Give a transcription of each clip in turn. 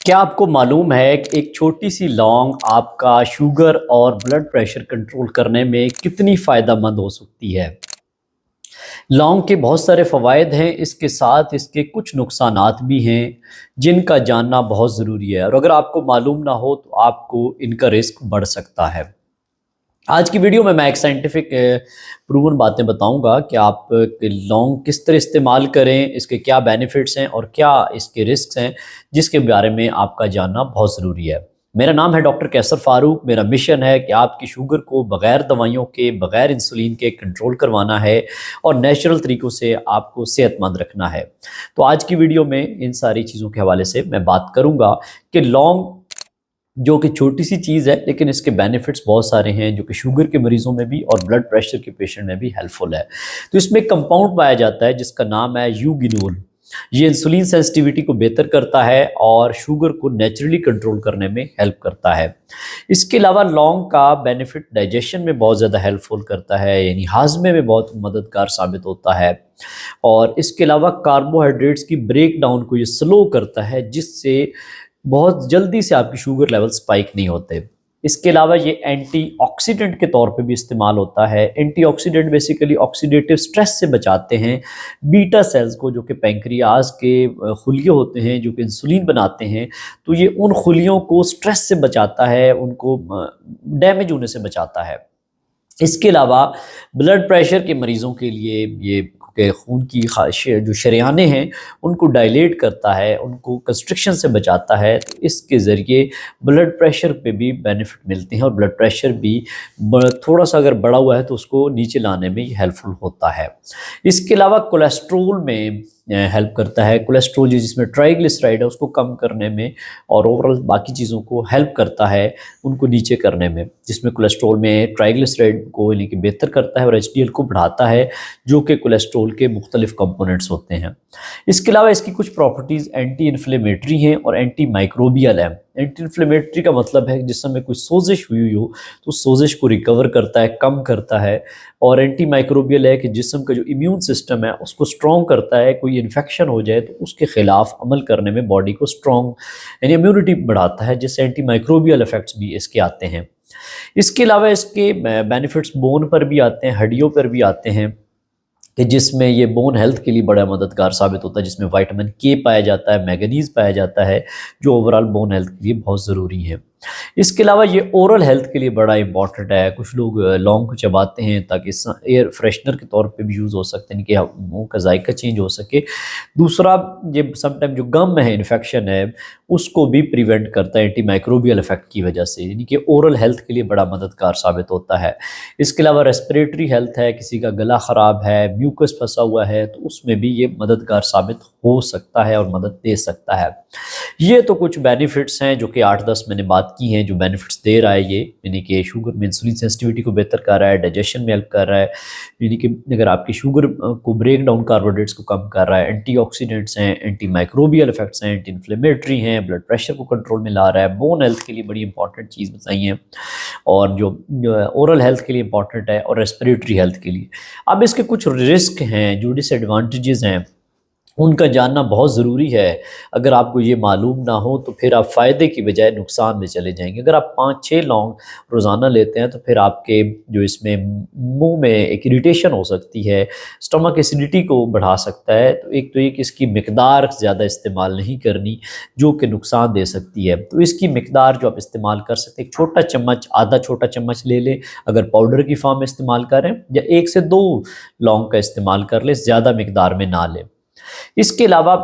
क्या आपको मालूम है कि एक छोटी सी लौंग आपका शुगर और ब्लड प्रेशर कंट्रोल करने में कितनी फ़ायदेमंद हो सकती है। लौंग के बहुत सारे फ़वाइद हैं, इसके साथ इसके कुछ नुकसानात भी हैं जिनका जानना बहुत ज़रूरी है, और अगर आपको मालूम ना हो तो आपको इनका रिस्क बढ़ सकता है। आज की वीडियो में मैं एक साइंटिफिक प्रूवन बातें बताऊंगा कि आप लौंग किस तरह इस्तेमाल करें, इसके क्या बेनिफिट्स हैं और क्या इसके रिस्क हैं, जिसके बारे में आपका जानना बहुत ज़रूरी है। मेरा नाम है डॉक्टर कैसर फारूक। मेरा मिशन है कि आपकी शुगर को बग़ैर दवाइयों के, बग़ैर इंसुलिन के कंट्रोल करवाना है और नेचुरल तरीक़ों से आपको सेहतमंद रखना है। तो आज की वीडियो में इन सारी चीज़ों के हवाले से मैं बात करूँगा कि लौंग जो कि छोटी सी चीज़ है लेकिन इसके बेनिफिट्स बहुत सारे हैं, जो कि शुगर के मरीज़ों में भी और ब्लड प्रेशर के पेशेंट में भी हेल्पफुल है। तो इसमें एक कंपाउंड पाया जाता है जिसका नाम है यूगिनोल। ये इंसुलिन सेंसिटिविटी को बेहतर करता है और शुगर को नेचुरली कंट्रोल करने में हेल्प करता है। इसके अलावा लौंग का बेनिफिट डाइजेशन में बहुत ज़्यादा हेल्पफुल करता है, यानी हाजमे में बहुत मददगार साबित होता है। और इसके अलावा कार्बोहाइड्रेट्स की ब्रेक डाउन को ये स्लो करता है, जिससे बहुत जल्दी से आपकी शुगर लेवल स्पाइक नहीं होते। इसके अलावा ये एंटीऑक्सीडेंट के तौर पे भी इस्तेमाल होता है। एंटीऑक्सीडेंट बेसिकली ऑक्सीडेटिव स्ट्रेस से बचाते हैं बीटा सेल्स को, जो कि पैंक्रियाज के खुलिये होते हैं जो कि इंसुलिन बनाते हैं। तो ये उन खुलियों को स्ट्रेस से बचाता है, उनको डैमेज होने से बचाता है। इसके अलावा ब्लड प्रेशर के मरीज़ों के लिए ये के खून की जो शरेयानें हैं उनको डायलेट करता है, उनको कंस्ट्रिक्शन से बचाता है। तो इसके ज़रिए ब्लड प्रेशर पे भी बेनिफिट मिलते हैं और ब्लड प्रेशर भी थोड़ा सा अगर बढ़ा हुआ है तो उसको नीचे लाने में हेल्पफुल होता है। इसके अलावा कोलेस्ट्रोल में हेल्प करता है। कोलेस्ट्रोल जिसमें ट्राइग्लिसराइड है उसको कम करने में और ओवरऑल बाकी चीज़ों को हेल्प करता है उनको नीचे करने में, जिसमें कोलेस्ट्रोल में ट्राइग्लिसराइड को यानी कि बेहतर करता है और एचडीएल को बढ़ाता है, जो कि कोलेस्ट्रोल के मुख्तलिफ कंपोनेंट्स होते हैं। इसके अलावा इसकी कुछ प्रॉपर्टीज़ एंटी इन्फ्लेमेटरी हैं और एंटी माइक्रोबियल हैं। एंटी इन्फ्लेमेटरी का मतलब है कि जिस समय कोई सोजिश हुई हो तो सोजिश को रिकवर करता है, कम करता है। और एंटी माइक्रोबियल है कि जिस्म का जो इम्यून सिस्टम है उसको स्ट्रॉन्ग करता है। कोई इन्फेक्शन हो जाए तो उसके ख़िलाफ़ अमल करने में बॉडी को स्ट्रॉन्ग यानी इम्यूनिटी बढ़ाता है, जिससे एंटी माइक्रोबियल इफ़ेक्ट्स भी इसके आते हैं। इसके अलावा इसके बेनिफिट्स बोन पर भी आते हैं, हड्डियों पर भी आते हैं, कि जिसमें ये बोन हेल्थ के लिए बड़ा मददगार साबित होता है, जिसमें विटामिन के पाया जाता है, मैंगनीज़ पाया जाता है, जो ओवरऑल बोन हेल्थ के लिए बहुत ज़रूरी है। इसके अलावा ये ओरल हेल्थ के लिए बड़ा इंपॉर्टेंट है। कुछ लोग लौंग को चबाते हैं ताकि एयर फ्रेशनर के तौर पे भी यूज़ हो सकते हैं कि मुँह का जायका चेंज हो सके। दूसरा, ये समटाइम जो गम है, इन्फेक्शन है, उसको भी प्रिवेंट करता है एंटी माइक्रोबियल इफेक्ट की वजह से, यानी कि ओरल हेल्थ के लिए बड़ा मददगार साबित होता है। इसके अलावा रेस्पिरेटरी हेल्थ है, किसी का गला ख़राब है, म्यूकस फंसा हुआ है, तो उसमें भी ये मददगार साबित हो सकता है और मदद दे सकता है। ये तो कुछ बेनिफिट्स हैं जो कि 8-10 मैंने बात की हैं, जो बेनिफिट्स दे रहा है ये, यानी कि शुगर में इंसुलिन सेंसिटिविटी को बेहतर कर रहा है, डाइजेशन में हेल्प कर रहा है, यानी कि अगर आपकी शुगर को ब्रेक डाउन कार्बोहाइड्रेट्स को कम कर रहा है, एंटीऑक्सीडेंट्स हैं, एंटी माइक्रोबियल इफेक्ट्स हैं, एंटी इन्फ्लेमेटरी हैं, ब्लड प्रेशर को कंट्रोल में ला रहा है, बोन हेल्थ के लिए बड़ी इंपॉर्टेंट चीज़ बताई है, और जो ओरल हेल्थ के लिए इंपॉर्टेंट है, और रेस्पिरेटरी हेल्थ के लिए। अब इसके कुछ रिस्क हैं, जो डिसएडवांटेजेस हैं, उनका जानना बहुत ज़रूरी है। अगर आपको ये मालूम ना हो तो फिर आप फ़ायदे की बजाय नुकसान में चले जाएंगे। अगर आप 5-6 लौंग रोज़ाना लेते हैं तो फिर आपके जो इसमें मुंह में एक इरिटेशन हो सकती है, स्टमक एसिडिटी को बढ़ा सकता है। तो एक तो ये कि इसकी मिकदार ज़्यादा इस्तेमाल नहीं करनी, जो कि नुकसान दे सकती है। तो इसकी मिकदार जो आप इस्तेमाल कर सकते हैं, एक छोटा चम्मच, आधा छोटा चम्मच ले लें अगर पाउडर की फॉर्म में इस्तेमाल करें, या 1 से 2 लौंग का इस्तेमाल कर लें, ज़्यादा मिकदार में ना लें। इसके अलावा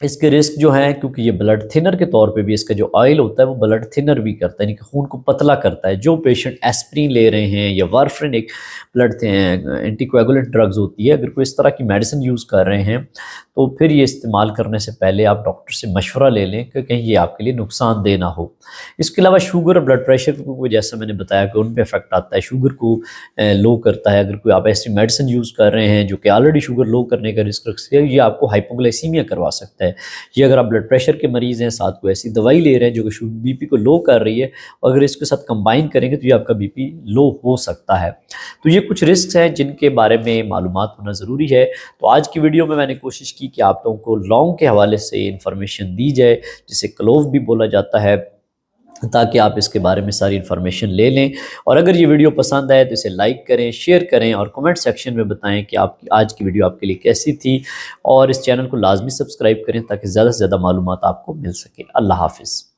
इसके रिस्क जो हैं, क्योंकि ये ब्लड थिनर के तौर पे भी इसका जो ऑयल होता है वो ब्लड थिनर भी करता है, यानी कि खून को पतला करता है। जो पेशेंट एस्प्रिन ले रहे हैं या वारफरिन, एक ब्लड एंटीकोएगुलेंट ड्रग्स होती है, अगर कोई इस तरह की मेडिसिन यूज़ कर रहे हैं तो फिर ये इस्तेमाल करने से पहले आप डॉक्टर से मशवरा ले लें कि कहीं ये आपके लिए नुकसानदेह ना हो। इसके अलावा शुगर और ब्लड प्रेशर को, जैसा मैंने बताया कि उन पर इफेक्ट आता है, शुगर को लो करता है। अगर कोई आप ऐसी मेडिसिन यूज़ कर रहे हैं जो कि ऑलरेडी शुगर लो करने का रिस्क रखती है, ये आपको हाइपोग्लाइसीमिया करवा सकता है। है। ये अगर आप ब्लड प्रेशर के मरीज़ हैं, साथ को ऐसी दवाई ले रहे हैं जो कि बीपी को लो कर रही है, और अगर इसके साथ कंबाइन करेंगे तो ये आपका बीपी लो हो सकता है। तो ये कुछ रिस्क हैं जिनके बारे में मालूमात होना ज़रूरी है। तो आज की वीडियो में मैंने कोशिश की कि आप लोगों को लौंग के हवाले से इंफॉर्मेशन दी जाए, जिसे क्लोव भी बोला जाता है, ताकि आप इसके बारे में सारी इन्फॉर्मेशन ले लें। और अगर ये वीडियो पसंद आए तो इसे लाइक करें, शेयर करें और कमेंट सेक्शन में बताएं कि आपकी आज की वीडियो आपके लिए कैसी थी, और इस चैनल को लाजमी सब्सक्राइब करें ताकि ज़्यादा से ज़्यादा मालूमात आपको मिल सके। अल्लाह हाफ़िज़।